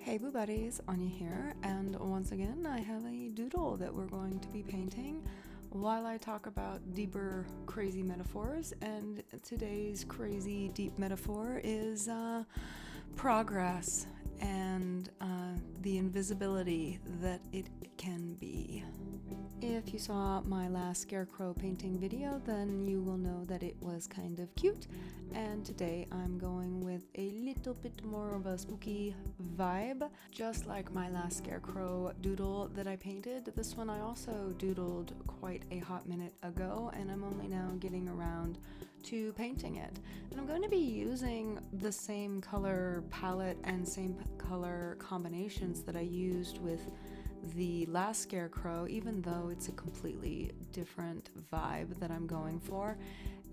Hey Boo Buddies, Anja here, and once again I have a doodle that we're going to be painting while I talk about deeper crazy metaphors, and today's crazy deep metaphor is progress and the invisibility that it can be. If you saw my last scarecrow painting video, then you will know that it was kind of cute, and today I'm going with a little bit more of a spooky vibe. Just like my last scarecrow doodle that I painted, this one I also doodled quite a hot minute ago, and I'm only now getting around to painting it. And I'm going to be using the same color palette and same color combinations that I used with the last scarecrow, even though it's a completely different vibe that I'm going for.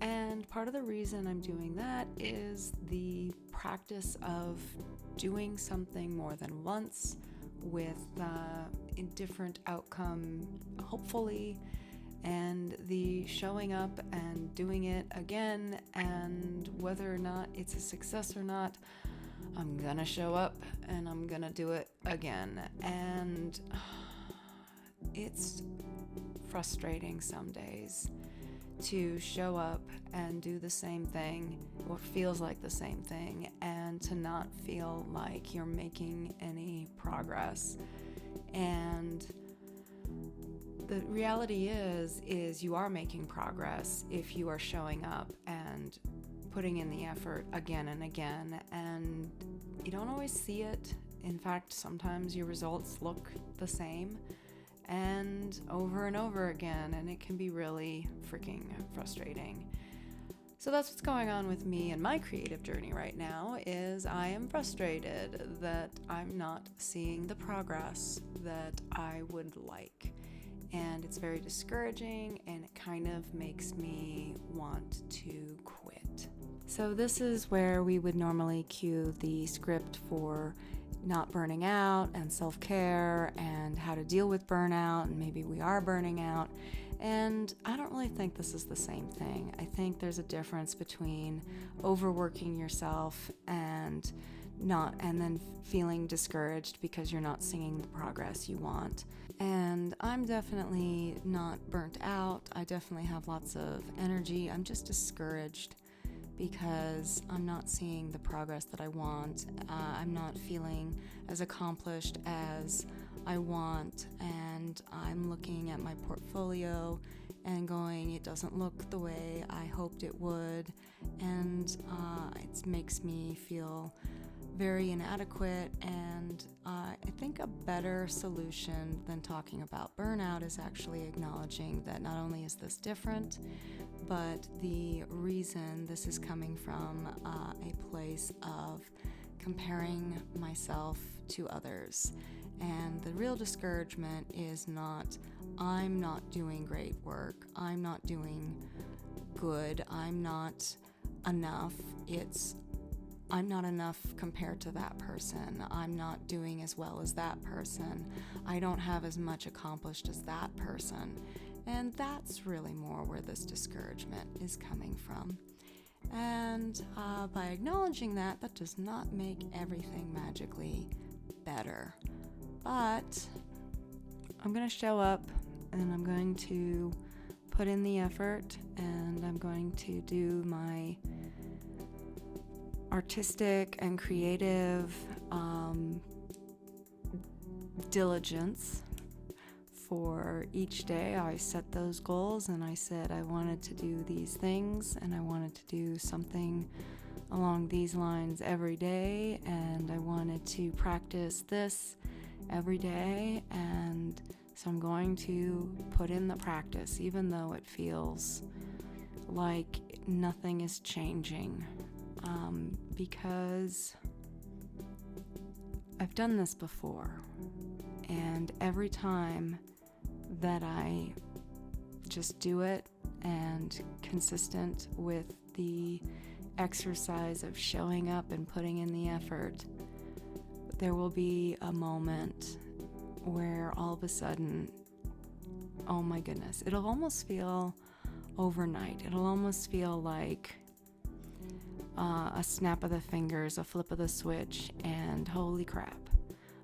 And part of the reason I'm doing that is the practice of doing something more than once with a different outcome, hopefully, and the showing up and doing it again, and whether or not it's a success or not, I'm gonna show up and I'm gonna do it again. And it's frustrating some days to show up and do the same thing, or feels like the same thing, and to not feel like you're making any progress. And the reality is you are making progress if you are showing up and putting in the effort again and again, and you don't always see it. In fact, sometimes your results look the same and over again, and it can be really freaking frustrating. So that's what's going on with me and my creative journey right now, is I am frustrated that I'm not seeing the progress that I would like. And it's very discouraging, and it kind of makes me want to quit. So this is where we would normally cue the script for not burning out and self-care and how to deal with burnout, and maybe we are burning out. And I don't really think this is the same thing. I think there's a difference between overworking yourself and then feeling discouraged because you're not seeing the progress you want. And I'm definitely not burnt out. I definitely have lots of energy. I'm just discouraged because I'm not seeing the progress that I want. I'm not feeling as accomplished as I want, and I'm looking at my portfolio and going, it doesn't look the way I hoped it would, and it makes me feel very inadequate. And I think a better solution than talking about burnout is actually acknowledging that not only is this different, but the reason this is coming from a place of comparing myself to others. And the real discouragement is not, I'm not doing great work, I'm not doing good, I'm not enough. It's, I'm not enough compared to that person. I'm not doing as well as that person. I don't have as much accomplished as that person. And that's really more where this discouragement is coming from. And by acknowledging that, that does not make everything magically better. But I'm going to show up, and I'm going to put in the effort, and I'm going to do my artistic and creative diligence for each day. I set those goals, and I said I wanted to do these things, and I wanted to do something along these lines every day, and I wanted to practice this every day. And so I'm going to put in the practice, even though it feels like nothing is changing, because I've done this before, and every time that I just do it and consistent with the exercise of showing up and putting in the effort, there will be a moment where all of a sudden, oh my goodness, it'll almost feel overnight. It'll almost feel like a snap of the fingers, a flip of the switch, and holy crap,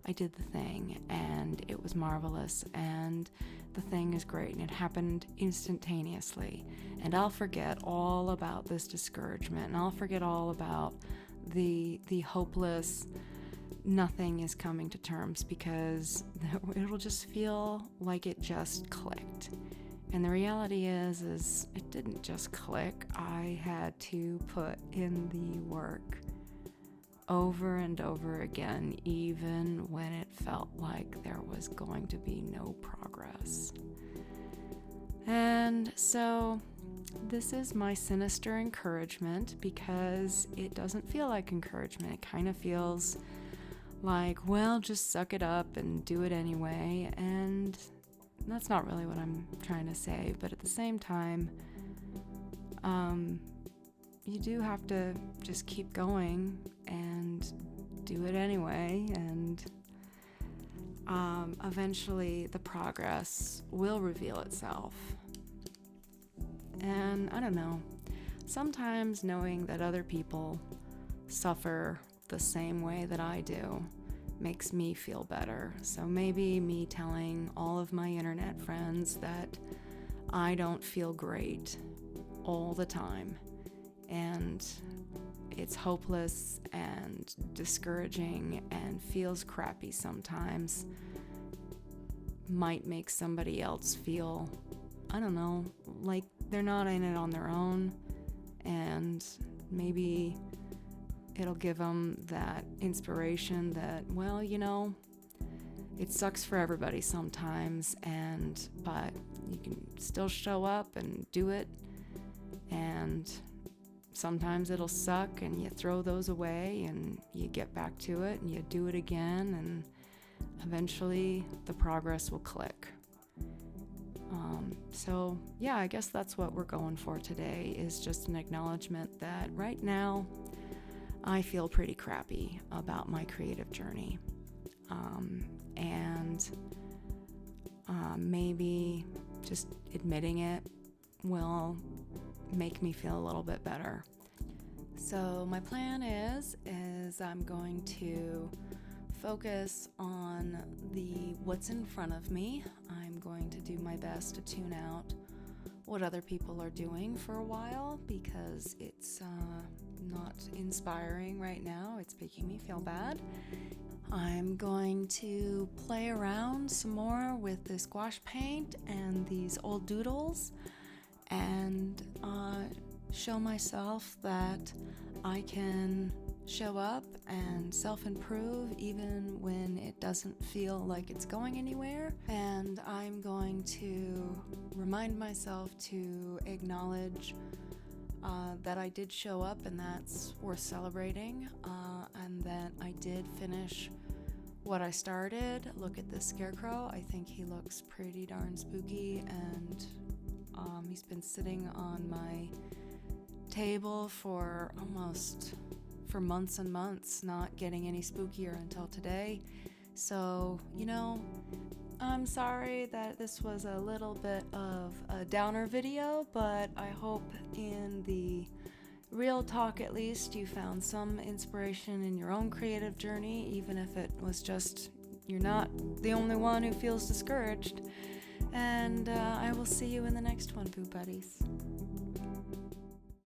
I did the thing and it was marvelous and the thing is great and it happened instantaneously. And I'll forget all about this discouragement and I'll forget all about the hopeless nothing is coming to terms, because it'll just feel like it just clicked. And the reality is it didn't just click. I had to put in the work over and over again, even when it felt like there was going to be no progress. And so this is my sinister encouragement, because it doesn't feel like encouragement. It kind of feels like, well, just suck it up and do it anyway. And that's not really what I'm trying to say. But at the same time, you do have to just keep going and do it anyway. And eventually the progress will reveal itself. And I don't know, sometimes knowing that other people suffer the same way that I do makes me feel better. So maybe me telling all of my internet friends that I don't feel great all the time and it's hopeless and discouraging and feels crappy sometimes might make somebody else feel, I don't know, like they're not in it on their own, and maybe it'll give them that inspiration that, well, you know, it sucks for everybody sometimes, but you can still show up and do it, and sometimes it'll suck and you throw those away and you get back to it and you do it again, and eventually the progress will click. So yeah, I guess that's what we're going for today, is just an acknowledgement that right now I feel pretty crappy about my creative journey. And maybe just admitting it will make me feel a little bit better. So my plan is I'm going to focus on what's in front of me. I'm going to do my best to tune out what other people are doing for a while, because it's not inspiring right now. It's making me feel bad. I'm going to play around some more with this gouache paint and these old doodles, and show myself that I can show up and self-improve even when it doesn't feel like it's going anywhere. And I'm going to remind myself to acknowledge that I did show up, and that's worth celebrating, and that I did finish what I started. Look at this scarecrow. I think he looks pretty darn spooky, and he's been sitting on my table for months and months, not getting any spookier until today. So, you know, I'm sorry that this was a little bit of a downer video, but I hope in the real talk at least you found some inspiration in your own creative journey, even if it was just you're not the only one who feels discouraged. And I will see you in the next one, Boo Buddies.